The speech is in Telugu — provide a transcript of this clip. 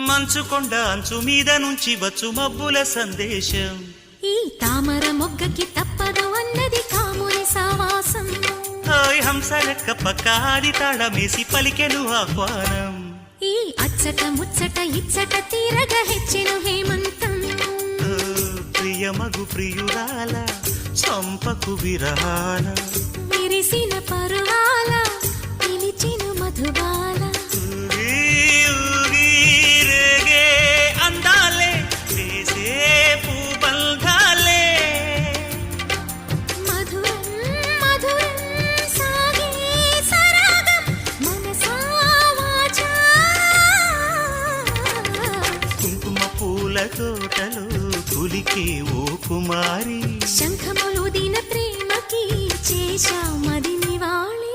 మంచుకొండ అంచు మీద నుంచి వచ్చు మబ్బుల సందేశం. ఈ తామర మొగ్గకి తప్పదు అన్నది కాముని సావాసం. హాయ్ హంసలెక్క పక్కాడి తాళమేసి పలికెను ఆహ్వానం. ఈ అచ్చట ముచ్చట ఇచ్చట తీరగా హెచ్చెను హేమంతం. ప్రియమగు ప్రియురాల చంపకు విరహాల విరిసిన పరువాల పిలిచిన మధుబాల. రేగే అందాలే వేసే పూబంధాలే మధురం మధురం సాగే సరాగం మనసా వాచా. కుంకుమ పూల తోటలో కులికే ఓ కుమారి. శంఖములు దిన ప్రేమకి చేశా మది నివాళి.